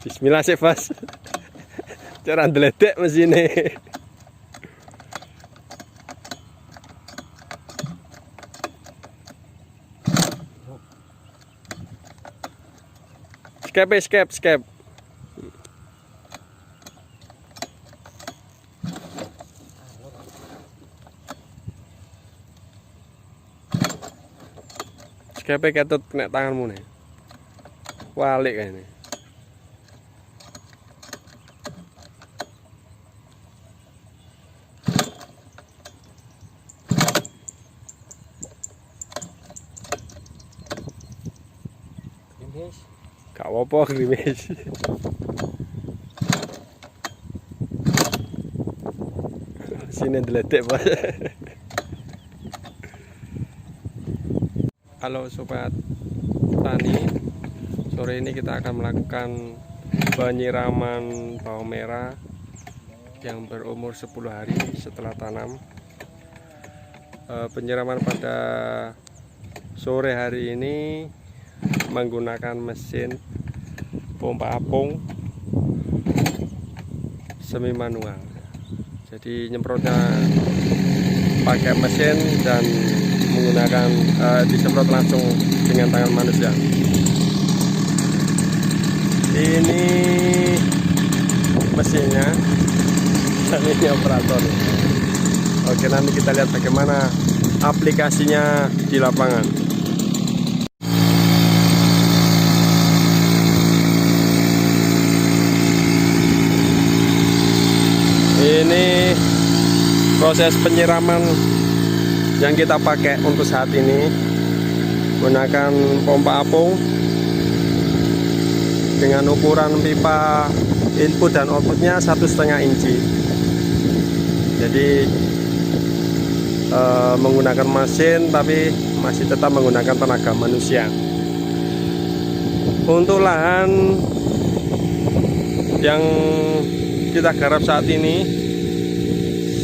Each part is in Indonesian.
Bismillah sih Bos. Cara ndeledek mesine. Skep. Skepe ketut kena tanganmu nih. Walik kayaknya. Gak apa-apa gerimis. Sini deledek Bos. Halo sobat tani, sore ini kita akan melakukan penyiraman bawang merah yang berumur 10 hari setelah tanam. Penyiraman pada sore hari ini menggunakan mesin pompa apung semi manual. Jadi nyemprotnya pakai mesin dan menggunakan disemprot langsung dengan tangan manusia. Ini mesinnya dan ini operator. Oke, nanti kita lihat bagaimana aplikasinya di lapangan. Ini proses penyiraman yang kita pakai untuk saat ini, menggunakan pompa apung dengan ukuran pipa input dan outputnya 1,5 inci. Jadi menggunakan mesin tapi masih tetap menggunakan tenaga manusia. Untuk lahan yang kita garap saat ini,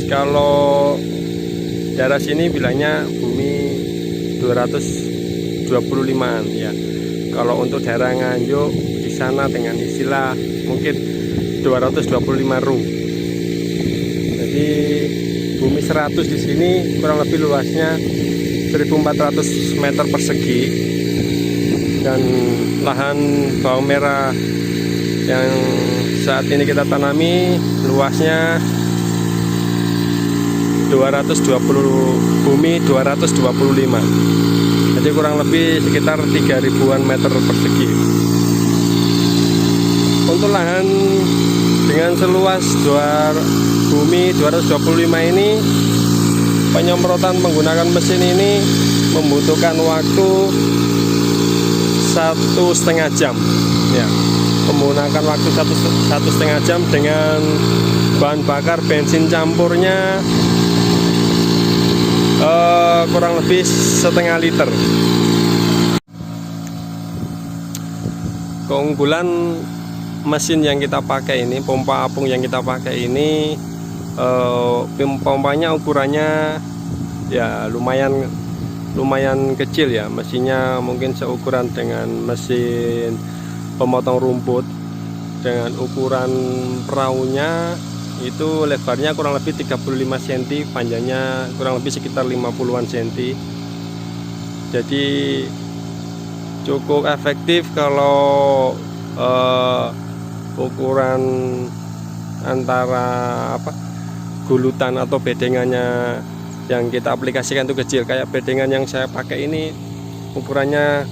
kalau daerah sini bilangnya bumi 225-an ya. Kalau untuk daerah Nganjuk di sana dengan istilah mungkin 225 ru. Jadi bumi 100 di sini kurang lebih luasnya 1400 meter persegi, dan lahan bawang merah yang saat ini kita tanami luasnya 220, bumi 225. Jadi kurang lebih sekitar 3000-an meter persegi. Untuk lahan dengan seluas bumi 225 ini, penyemprotan menggunakan mesin ini membutuhkan waktu 1,5 jam ya. Menggunakan waktu 1,5 jam dengan bahan bakar bensin campurnya kurang lebih 0,5 liter. Keunggulan mesin yang kita pakai ini, pompa apung yang kita pakai ini, pompanya ukurannya ya lumayan kecil ya. Mesinnya mungkin seukuran dengan mesin pemotong rumput. Dengan ukuran perahunya itu lebarnya kurang lebih 35 cm, panjangnya kurang lebih sekitar 50-an cm. Jadi cukup efektif kalau ukuran antara gulutan atau bedengannya yang kita aplikasikan itu kecil. Kayak bedengan yang saya pakai ini ukurannya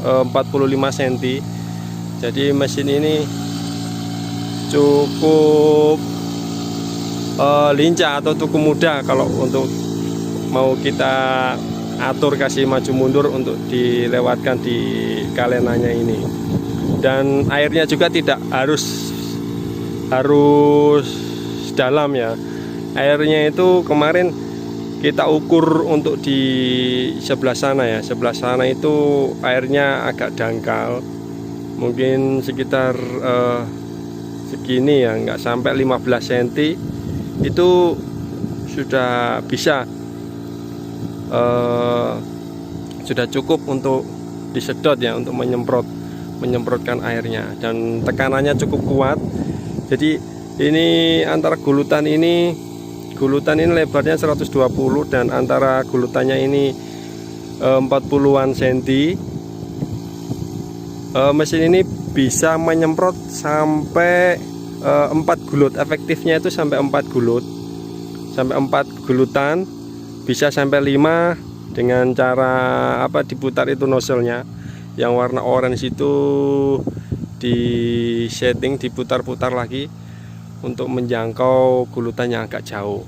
45 cm. Jadi mesin ini cukup lincah atau cukup mudah kalau untuk mau kita atur kasih maju mundur untuk dilewatkan di kalenanya ini. Dan airnya juga tidak harus dalam ya. Airnya itu kemarin kita ukur untuk di sebelah sana ya. Sebelah sana itu airnya agak dangkal, mungkin sekitar segini ya, nggak sampai 15 cm. Itu sudah bisa sudah cukup untuk disedot ya, untuk menyemprot menyemprotkan airnya, dan tekanannya cukup kuat. Jadi ini antara gulutan ini lebarnya 120 dan antara gulutannya ini 40-an cm. Mesin ini bisa menyemprot sampai 4 gulut, efektifnya itu sampai 4 gulut, sampai 4 gulutan, bisa sampai 5 dengan cara diputar itu nozzle-nya yang warna orange itu, di setting diputar-putar lagi untuk menjangkau gulutan yang agak jauh.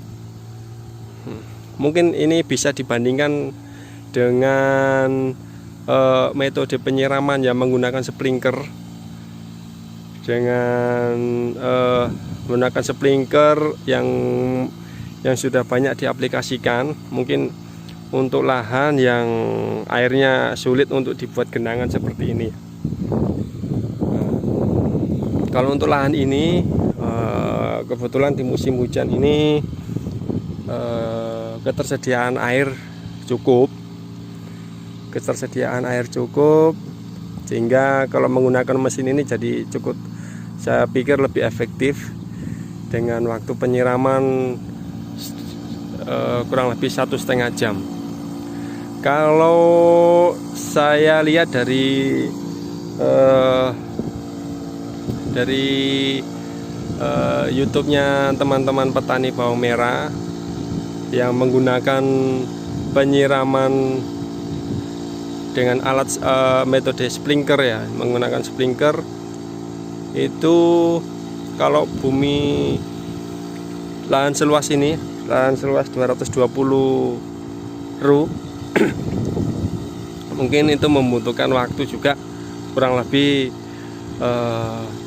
Mungkin ini bisa dibandingkan dengan metode penyiraman yang menggunakan sprinkler. Dengan menggunakan sprinkler yang sudah banyak diaplikasikan, mungkin untuk lahan yang airnya sulit untuk dibuat genangan seperti ini. Kalau untuk lahan ini kebetulan di musim hujan ini ketersediaan air cukup, sehingga kalau menggunakan mesin ini jadi cukup, saya pikir lebih efektif dengan waktu penyiraman kurang lebih 1,5 jam. Kalau saya lihat dari YouTube-nya teman-teman petani bawang merah yang menggunakan penyiraman dengan alat metode sprinkler ya, menggunakan sprinkler itu, kalau bumi lahan seluas ini, lahan seluas 220 ru mungkin itu membutuhkan waktu juga kurang lebih 1-2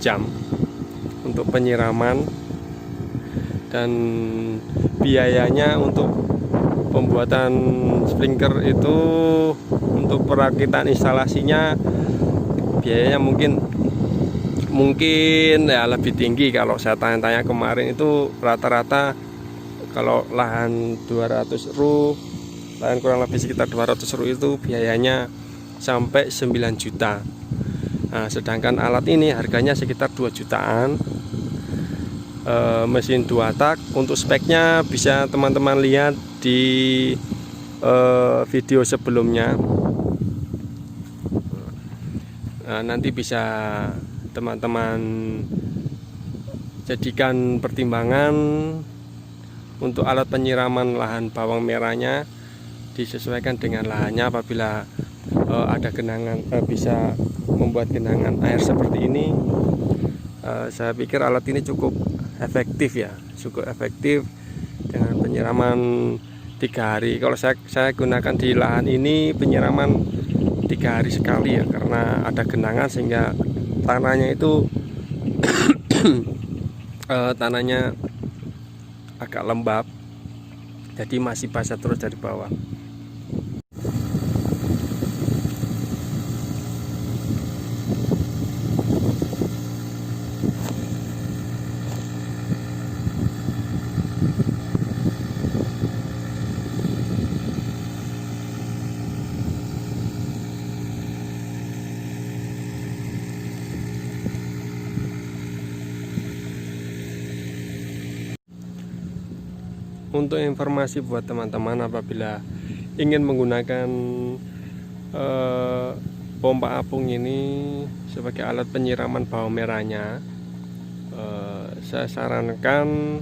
jam untuk penyiraman, dan biayanya untuk pembuatan sprinkler itu, untuk perakitan instalasinya biayanya mungkin ya lebih tinggi. Kalau saya tanya-tanya kemarin itu rata-rata kalau lahan 200 ru, lahan kurang lebih sekitar 200 ru itu biayanya sampai 9 juta. Nah, sedangkan alat ini harganya sekitar 2 jutaan. Mesin 2 tak, untuk speknya bisa teman-teman lihat di video sebelumnya. Nanti bisa teman-teman jadikan pertimbangan untuk alat penyiraman lahan bawang merahnya, disesuaikan dengan lahannya. Apabila ada genangan, bisa membuat genangan air seperti ini, saya pikir alat ini cukup efektif ya, dengan penyiraman 3 hari. Kalau saya gunakan di lahan ini penyiraman 3 hari sekali ya, karena ada genangan sehingga tanahnya itu tanahnya agak lembab, jadi masih basah terus dari bawah. Untuk informasi buat teman-teman, apabila ingin menggunakan pompa apung ini sebagai alat penyiraman bawang merahnya, saya sarankan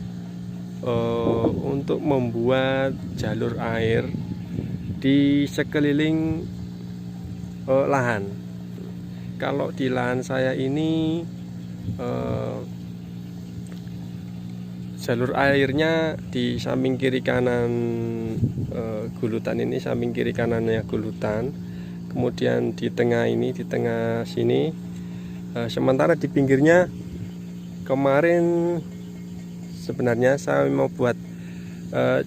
untuk membuat jalur air di sekeliling lahan. Kalau di lahan saya ini jalur airnya di samping kiri kanan gulutan ini, samping kiri kanannya gulutan, kemudian di tengah ini, di tengah sini, sementara di pinggirnya kemarin sebenarnya saya mau buat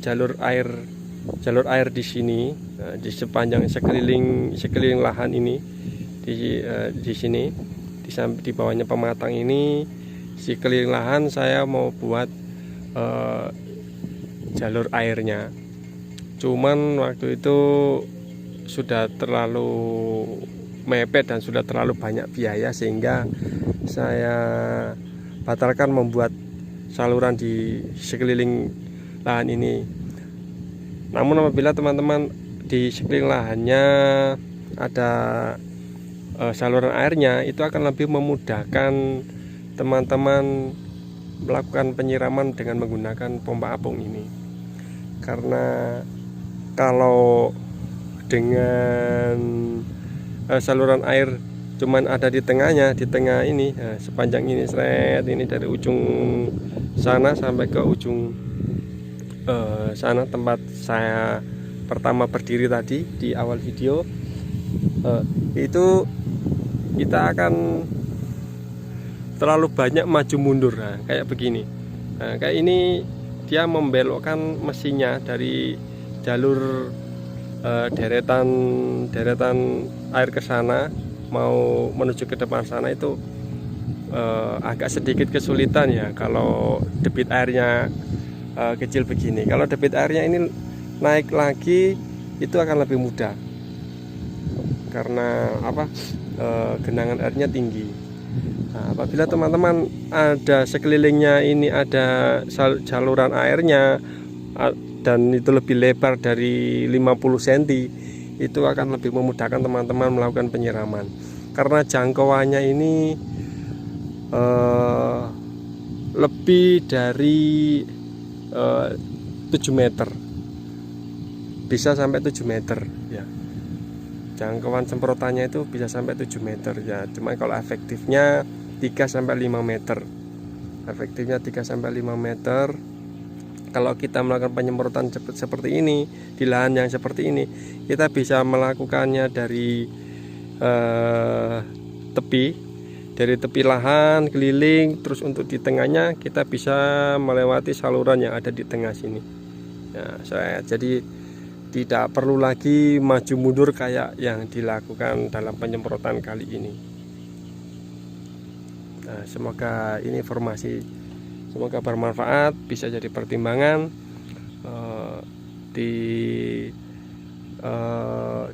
jalur air di sini, di sepanjang sekeliling lahan ini, di sini, di bawahnya pematang ini, sekeliling lahan saya mau buat jalur airnya. Cuman waktu itu sudah terlalu mepet dan sudah terlalu banyak biaya, sehingga saya batalkan membuat saluran di sekeliling lahan ini. Namun apabila teman-teman di sekeliling lahannya ada saluran airnya, itu akan lebih memudahkan teman-teman melakukan penyiraman dengan menggunakan pompa apung ini. Karena kalau dengan saluran air cuman ada di tengahnya, di tengah ini, sepanjang ini seret, ini dari ujung sana sampai ke ujung sana tempat saya pertama berdiri tadi di awal video, itu kita akan terlalu banyak maju mundur. Nah, kayak begini. Nah, kayak ini dia membelokkan mesinnya dari jalur deretan air ke sana mau menuju ke depan sana, itu agak sedikit kesulitan ya kalau debit airnya kecil begini. Kalau debit airnya ini naik lagi itu akan lebih mudah karena apa, genangan airnya tinggi. Nah, apabila teman-teman ada sekelilingnya ini ada saluran airnya dan itu lebih lebar dari 50 cm, itu akan lebih memudahkan teman-teman melakukan penyiraman. Karena jangkauannya ini lebih dari 7 meter, bisa sampai 7 meter ya. Jangkauan semprotannya itu bisa sampai 7 meter ya. Cuma kalau efektifnya 3-5 meter. Efektifnya 3-5 meter. Kalau kita melakukan penyemprotan seperti ini di lahan yang seperti ini, kita bisa melakukannya dari tepi lahan keliling, terus untuk di tengahnya kita bisa melewati saluran yang ada di tengah sini. Ya, jadi tidak perlu lagi maju mundur kayak yang dilakukan dalam penyemprotan kali ini. Nah, semoga ini informasi, semoga bermanfaat, bisa jadi pertimbangan di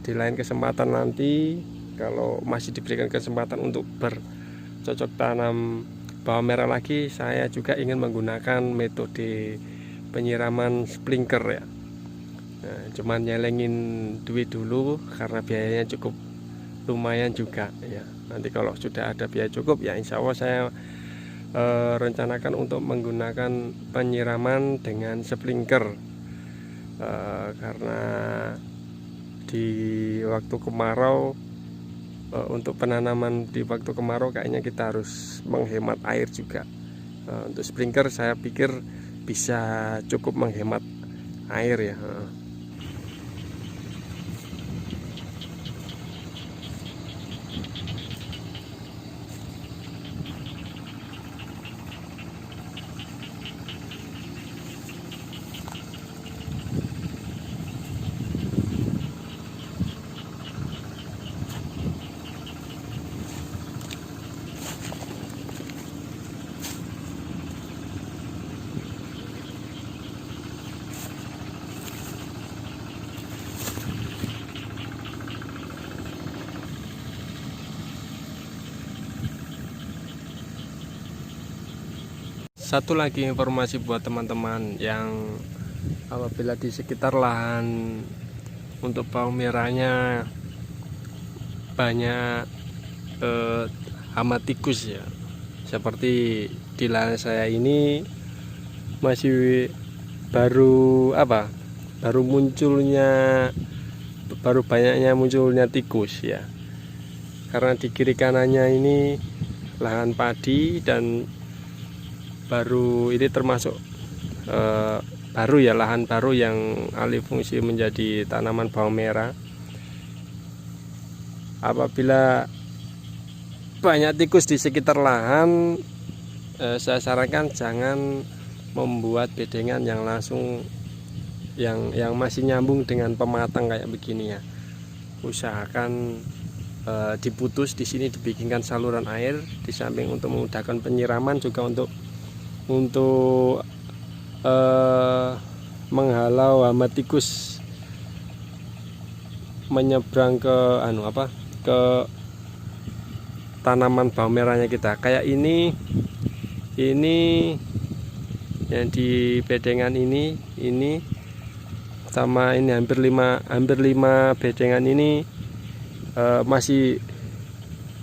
lain kesempatan nanti. Kalau masih diberikan kesempatan untuk bercocok tanam bawang merah lagi, saya juga ingin menggunakan metode penyiraman sprinkler ya. Nah, cuman nyelengin duit dulu karena biayanya cukup lumayan juga ya. Nanti kalau sudah ada biaya cukup ya, insya Allah saya rencanakan untuk menggunakan penyiraman dengan sprinkler, karena di waktu kemarau, untuk penanaman di waktu kemarau kayaknya kita harus menghemat air juga. Untuk sprinkler saya pikir bisa cukup menghemat air ya. Satu lagi informasi buat teman-teman yang apabila di sekitar lahan untuk bawang merahnya banyak hama tikus ya, seperti di lahan saya ini masih baru banyaknya munculnya tikus ya, karena di kiri kanannya ini lahan padi dan baru ini termasuk baru ya, lahan baru yang alih fungsi menjadi tanaman bawang merah. Apabila banyak tikus di sekitar lahan, saya sarankan jangan membuat bedengan yang langsung yang masih nyambung dengan pematang kayak begini ya. Usahakan diputus di sini, dibikinkan saluran air di samping untuk memudahkan penyiraman, juga untuk menghalau hama tikus menyeberang ke tanaman bawang merahnya kita. Kayak ini yang di bedengan ini sama ini hampir 5 bedengan ini masih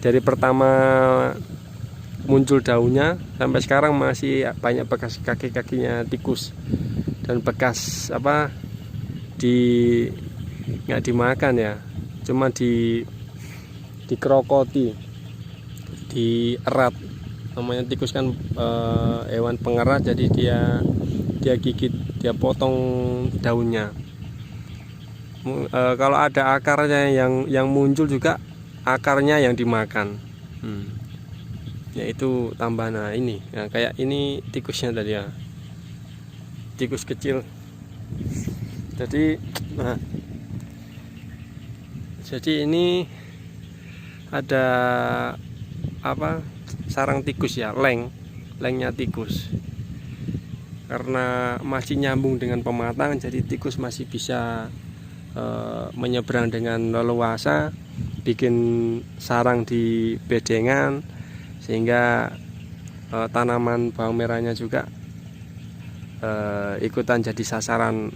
dari pertama muncul daunnya sampai sekarang masih banyak bekas kaki-kakinya tikus dan bekas apa nggak dimakan ya, cuma dikerokoti, dierat. Namanya tikus kan hewan pengerat, jadi dia gigit, dia potong daunnya. Kalau ada akarnya yang muncul juga, akarnya yang dimakan. Yaitu tambahan. Nah ini, nah, kayak ini tikusnya tadi ya, tikus kecil. Jadi ini ada apa, sarang tikus ya, lengnya tikus. Karena masih nyambung dengan pematang, jadi tikus masih bisa menyeberang dengan leluasa, bikin sarang di bedengan, sehingga tanaman bawang merahnya juga ikutan jadi sasaran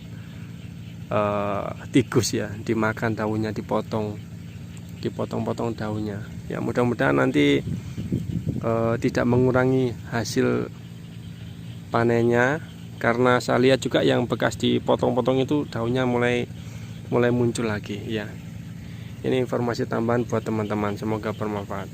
tikus ya, dimakan daunnya, dipotong-potong daunnya. Ya mudah-mudahan nanti tidak mengurangi hasil panennya, karena saya lihat juga yang bekas dipotong-potong itu daunnya mulai muncul lagi ya. Ini informasi tambahan buat teman-teman, semoga bermanfaat.